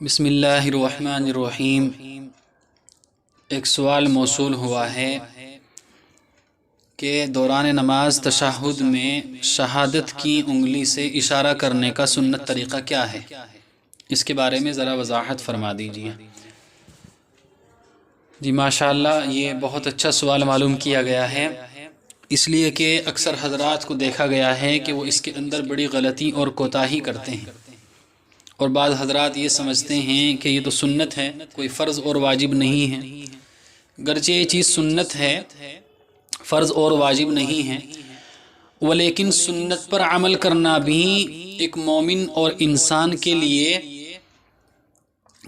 بسم اللہ الرحمن الرحیم۔ ایک سوال موصول ہوا ہے کہ دوران نماز تشہد میں شہادت کی انگلی سے اشارہ کرنے کا سنت طریقہ کیا ہے؟ اس کے بارے میں ذرا وضاحت فرما دیجیے۔ جی ماشاءاللہ، یہ بہت اچھا سوال معلوم کیا گیا ہے، اس لیے کہ اکثر حضرات کو دیکھا گیا ہے کہ وہ اس کے اندر بڑی غلطی اور کوتاہی کرتے ہیں، اور بعض حضرات یہ سمجھتے ہیں کہ یہ تو سنت ہے، کوئی فرض اور واجب نہیں ہے۔ گرچہ یہ چیز سنت ہے، فرض اور واجب نہیں ہے، ولیکن سنت پر عمل کرنا بھی ایک مومن اور انسان کے لیے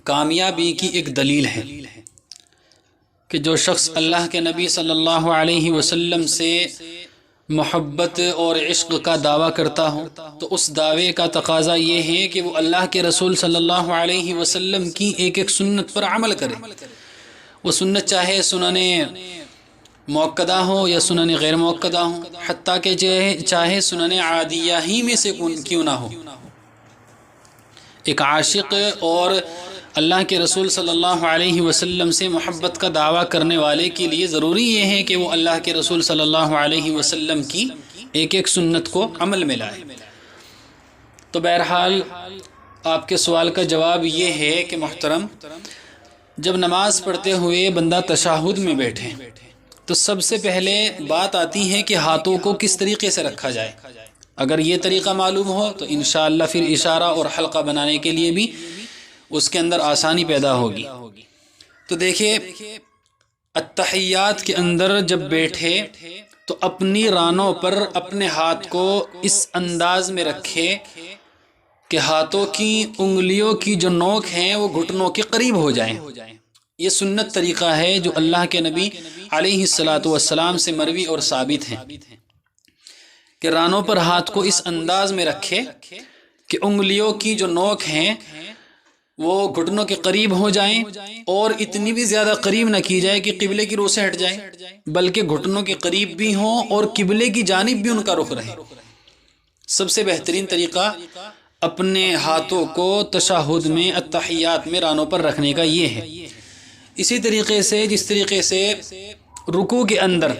کامیابی کی ایک دلیل ہے کہ جو شخص اللہ کے نبی صلی اللہ علیہ وسلم سے محبت اور عشق کا دعویٰ کرتا ہو تو اس دعوے کا تقاضا یہ ہے کہ وہ اللہ کے رسول صلی اللہ علیہ وسلم کی ایک ایک سنت پر عمل کرے۔ وہ سنت چاہے سنن مؤکدہ ہو یا سنن غیر مؤکدہ ہو، حتیٰ کہ چاہے سنن عادیہ ہی میں سے کیوں نہ ہو۔ ایک عاشق اور اللہ کے رسول صلی اللہ علیہ وسلم سے محبت کا دعویٰ کرنے والے کے لیے ضروری یہ ہے کہ وہ اللہ کے رسول صلی اللہ علیہ وسلم کی ایک ایک سنت کو عمل میں لائے۔ تو بہرحال آپ کے سوال کا جواب یہ ہے کہ محترم، جب نماز پڑھتے ہوئے بندہ تشہد میں بیٹھے تو سب سے پہلے بات آتی ہے کہ ہاتھوں کو کس طریقے سے رکھا جائے۔ اگر یہ طریقہ معلوم ہو تو انشاءاللہ پھر اشارہ اور حلقہ بنانے کے لیے بھی اس کے اندر آسانی پیدا ہوگی۔ تو دیکھیں، التحیات کے اندر جب بیٹھے تو اپنی رانوں پر اپنے ہاتھ کو اس انداز میں رکھے کہ ہاتھوں کی انگلیوں کی جو نوک ہیں وہ گھٹنوں کے قریب ہو جائیں۔ یہ سنت طریقہ ہے جو اللہ کے نبی علیہ السلام سے مروی اور ثابت ہے کہ رانوں پر ہاتھ کو اس انداز میں رکھے کہ انگلیوں کی جو نوک ہیں وہ گھٹنوں کے قریب ہو جائیں، اور اتنی بھی زیادہ قریب نہ کی جائے کہ قبلے کی رو سے ہٹ جائیں، بلکہ گھٹنوں کے قریب بھی ہوں اور قبلے کی جانب بھی ان کا رخ رہے۔ سب سے بہترین طریقہ اپنے ہاتھوں کو تشہد میں التحیات میں رانوں پر رکھنے کا یہ ہے۔ اسی طریقے سے جس طریقے سے رکوع کے اندر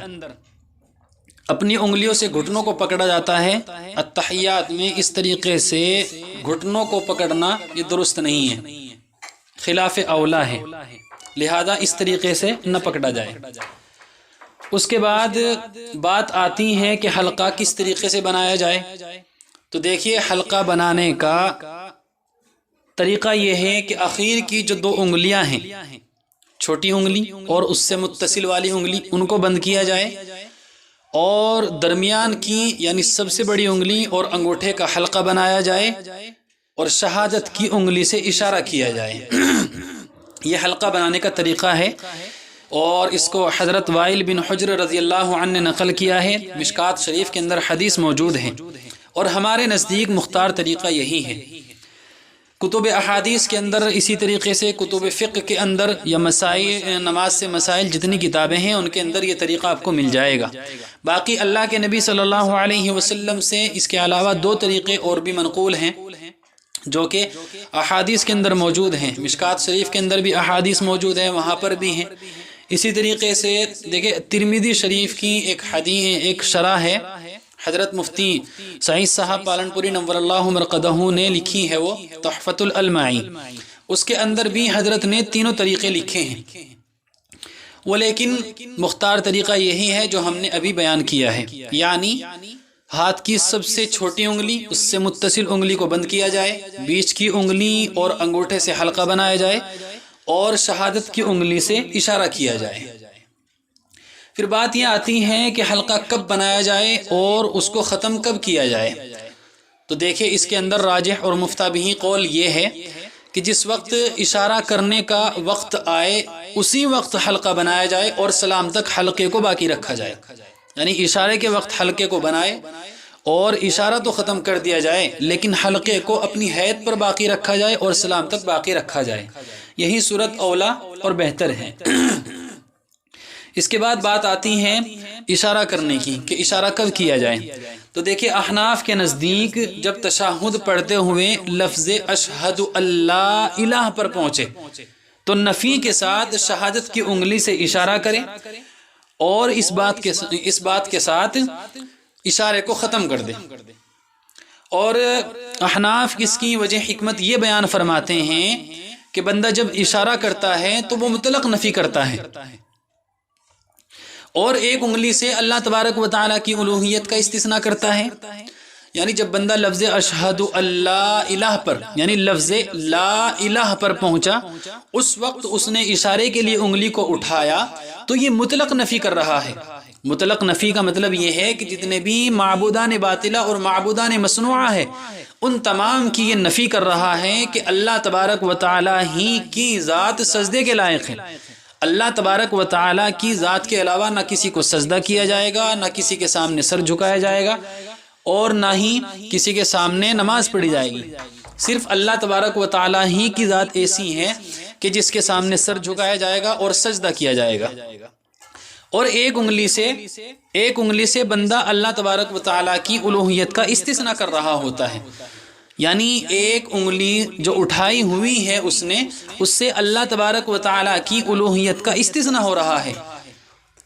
اپنی انگلیوں سے گھٹنوں کو پکڑا جاتا ہے، التحیات میں اس طریقے سے گھٹنوں کو پکڑنا یہ درست نہیں ہے، خلاف اولا ہے، لہذا اس طریقے سے نہ پکڑا جائے۔ اس کے بعد بات آتی ہے کہ حلقہ کس طریقے سے بنایا جائے۔ تو دیکھیے، حلقہ بنانے کا طریقہ یہ ہے کہ اخیر کی جو دو انگلیاں ہیں، چھوٹی انگلی اور اس سے متصل والی انگلی، ان کو بند کیا جائے، اور درمیان کی یعنی سب سے بڑی انگلی اور انگوٹھے کا حلقہ بنایا جائے اور شہادت کی انگلی سے اشارہ کیا جائے۔ یہ حلقہ بنانے کا طریقہ ہے، اور اس کو حضرت وائل بن حجر رضی اللہ عنہ نے نقل کیا ہے۔ مشکات شریف کے اندر حدیث موجود ہے، اور ہمارے نزدیک مختار طریقہ یہی ہے۔ کتب احادیث کے اندر اسی طریقے سے، کتب فقہ کے اندر یا نماز سے مسائل جتنی کتابیں ہیں ان کے اندر یہ طریقہ آپ کو مل جائے گا۔ باقی اللہ کے نبی صلی اللہ علیہ وسلم سے اس کے علاوہ دو طریقے اور بھی منقول ہیں جو کہ احادیث کے اندر موجود ہیں۔ مشکات شریف کے اندر بھی احادیث موجود ہیں، وہاں پر بھی ہیں۔ اسی طریقے سے دیکھیں، ترمذی شریف کی ایک شرح ہے، حضرت مفتی سعید صاحب پالنپوری نور اللہ مرقدہ نے لکھی ہے، وہ تحفۃ العلمائی، اس کے اندر بھی حضرت نے تینوں طریقے لکھے ہیں، وہ لیکن مختار طریقہ یہی ہے جو ہم نے ابھی بیان کیا ہے، یعنی ہاتھ کی سب سے چھوٹی انگلی، اس سے متصل انگلی کو بند کیا جائے، بیچ کی انگلی اور انگوٹھے سے حلقہ بنایا جائے، اور شہادت کی انگلی سے اشارہ کیا جائے۔ پھر بات یہ آتی ہے کہ حلقہ کب بنایا جائے اور اس کو ختم کب کیا جائے۔ تو دیکھیں، اس کے اندر راجح اور مفتابہی قول یہ ہے کہ جس وقت اشارہ کرنے کا وقت آئے اسی وقت حلقہ بنایا جائے اور سلام تک حلقے کو باقی رکھا جائے، یعنی اشارے کے وقت حلقے کو بنائے اور اشارہ تو ختم کر دیا جائے، لیکن حلقے کو اپنی حیت پر باقی رکھا جائے اور سلام تک باقی رکھا جائے۔ یہی صورت اولا اور بہتر ہے۔ اس کے بعد بات آتی ہے اشارہ کرنے کی کہ اشارہ کب کیا جائے. تو دیکھیں احناف کے نزدیک جب تشہد پڑھتے ہوئے لفظ اشہد اللہ الہ پر پہنچے تو نفی کے ساتھ شہادت کی انگلی سے اشارہ کرے اور اس بات کے ساتھ اشارے کو ختم کر دے. اور احناف اس کی وجہ حکمت یہ بیان فرماتے ہیں کہ بندہ جب اشارہ کرتا ہے تو وہ مطلق نفی کرتا ہے اور ایک انگلی سے اللہ تبارک و تعالیٰ کی الوہیت کا استثناء کرتا ہے. یعنی جب بندہ لفظ اشہد اللہ الہ پر یعنی لفظ لا الہ پر پہنچا اس وقت اس نے اشارے کے لیے انگلی کو اٹھایا تو یہ مطلق نفی کر رہا ہے. مطلق نفی کا مطلب یہ ہے کہ جتنے بھی معبودان باطلہ اور معبودان مصنوعہ ہے ان تمام کی یہ نفی کر رہا ہے کہ اللہ تبارک و تعالیٰ ہی کی ذات سجدے کے لائق ہے. اللہ تبارک و تعالیٰ کی ذات کے علاوہ نہ کسی کو سجدہ کیا جائے گا، نہ کسی کے سامنے سر جھکایا جائے گا اور نہ ہی کسی کے سامنے نماز پڑھی جائے گی. صرف اللہ تبارک و تعالیٰ ہی کی ذات ایسی ہے کہ جس کے سامنے سر جھکایا جائے گا اور سجدہ کیا جائے گا. اور ایک انگلی سے بندہ اللہ تبارک و تعالیٰ کی الوہیت کا استثناء کر رہا ہوتا ہے. یعنی ایک انگلی جو اٹھائی ہوئی ہے اس سے اللہ تبارک و تعالیٰ کی الوہیت کا استثناء ہو رہا ہے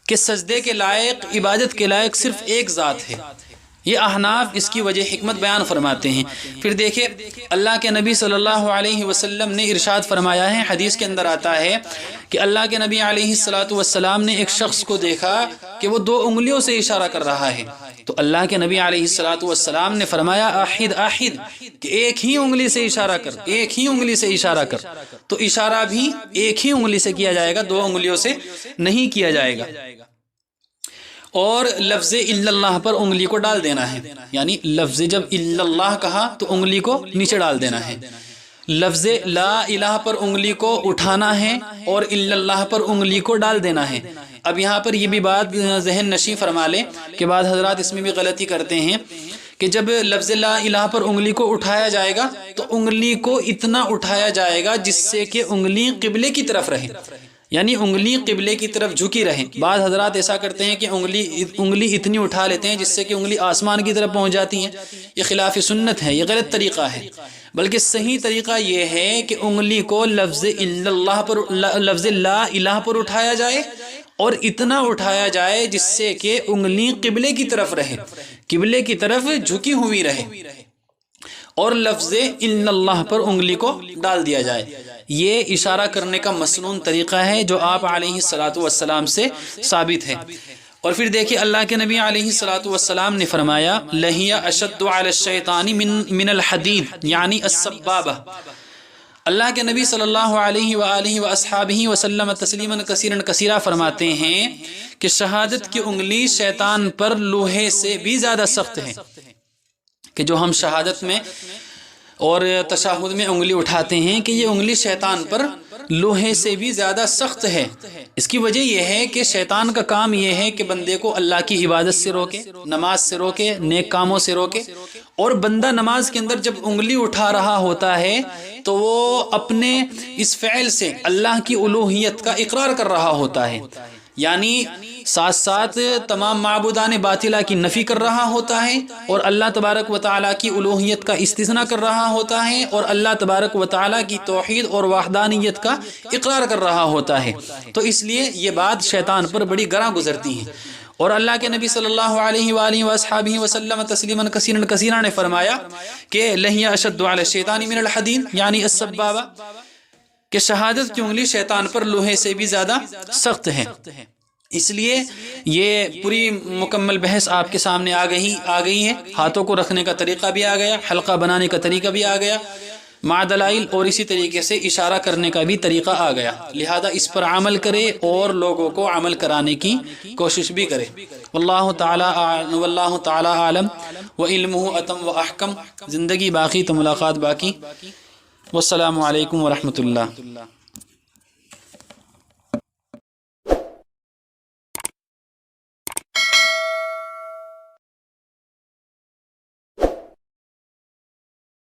کہ سجدے کے لائق، عبادت کے لائق صرف ایک ذات ہے. یہ احناف اس کی وجہ حکمت بیان فرماتے ہیں. پھر دیکھیں اللہ کے نبی صلی اللہ علیہ وسلم نے ارشاد فرمایا ہے، حدیث کے اندر آتا ہے کہ اللہ کے نبی علیہ السلام نے ایک شخص کو دیکھا کہ وہ 2 انگلیوں سے اشارہ کر رہا ہے. تو اللہ کے نبی علیہ السلام نے فرمایا آحد کہ ایک ہی انگلی سے اشارہ کر، ایک ہی انگلی سے اشارہ کر. تو اشارہ بھی ایک ہی انگلی سے کیا جائے گا، 2 انگلیوں سے نہیں کیا جائے گا. اور لفظ الا اللہ پر انگلی کو ڈال دینا ہے. یعنی لفظ جب الا اللہ کہا تو انگلی کو نیچے ڈال دینا ہے. لفظ لا الہ پر انگلی کو اٹھانا ہے اور الا اللہ پر انگلی کو ڈال دینا ہے. اب یہاں پر یہ بھی بات ذہن نشیں فرما لیں کہ بعض حضرات اس میں بھی غلطی کرتے ہیں کہ جب لفظ لا الہ پر انگلی کو اٹھایا جائے گا تو انگلی کو اتنا اٹھایا جائے گا جس سے کہ انگلی قبلے کی طرف رہے، یعنی انگلی قبلے کی طرف جھکی رہے. بعض حضرات ایسا کرتے ہیں کہ انگلی اتنی اٹھا لیتے ہیں جس سے کہ انگلی آسمان کی طرف پہنچ جاتی ہے. یہ خلاف سنت ہے، یہ غلط طریقہ ہے. بلکہ صحیح طریقہ یہ ہے کہ انگلی کو لفظ لا الہ پر اٹھایا جائے اور اتنا اٹھایا جائے جس سے کہ انگلی قبلے کی طرف رہے، قبلے کی طرف جھکی ہوئی رہے اور لفظ الا اللہ پر انگلی کو ڈال دیا جائے. یہ اشارہ کرنے کا مسنون طریقہ ہے جو آپ علیہ السلام سے ثابت ہے. اور پھر دیکھیں اللہ کے نبی علیہ السلام نے فرمایا لہی اشد علی الشیطان من الحدید یعنی السبابہ. اللہ کے نبی صلی اللہ علیہ وآلہ واصحابہ وسلم تسلیما کثیرا کثیرا فرماتے ہیں کہ شہادت کی انگلی شیطان پر لوہے سے بھی زیادہ سخت ہے. کہ جو ہم شہادت میں اور تشہد میں انگلی اٹھاتے ہیں کہ یہ انگلی شیطان پر لوہے سے بھی زیادہ سخت ہے. اس کی وجہ یہ ہے کہ شیطان کا کام یہ ہے کہ بندے کو اللہ کی عبادت سے روکے، نماز سے روکے، نیک کاموں سے روکے. اور بندہ نماز کے اندر جب انگلی اٹھا رہا ہوتا ہے تو وہ اپنے اس فعل سے اللہ کی الوہیت کا اقرار کر رہا ہوتا ہے. یعنی ساتھ ساتھ تمام معبودان باطلہ کی نفی کر رہا ہوتا ہے اور اللہ تبارک و تعالیٰ کی الوہیت کا استثناء کر رہا ہوتا ہے اور اللہ تبارک و تعالیٰ کی توحید اور وحدانیت کا اقرار کر رہا ہوتا ہے. تو اس لیے یہ بات شیطان پر بڑی گراں گزرتی ہے. اور اللہ کے نبی صلی اللہ علیہ وآلہ وصحابہ وسلم تسلیما کثیرا کثیرا نے فرمایا کہ لہی اشد علی الشیطان من الحدید یعنی السبابہ، کہ شہادت کی انگلی شیطان پر لوہے سے بھی زیادہ سخت ہے. اس لیے یہ پوری مکمل بحث آپ کے سامنے آ گئی ہے. ہاتھوں کو رکھنے کا طریقہ بھی آ گیا، حلقہ بنانے کا طریقہ بھی آ گیا، مع دلائل، اور اسی طریقے سے اشارہ کرنے کا بھی طریقہ آ گیا. لہذا اس پر عمل کرے اور لوگوں کو عمل کرانے کی کوشش بھی کرے. واللہ تعالی عالم وعلمہ اتم واحکم. زندگی باقی تو ملاقات باقی. والسلام علیکم ورحمۃ اللہ.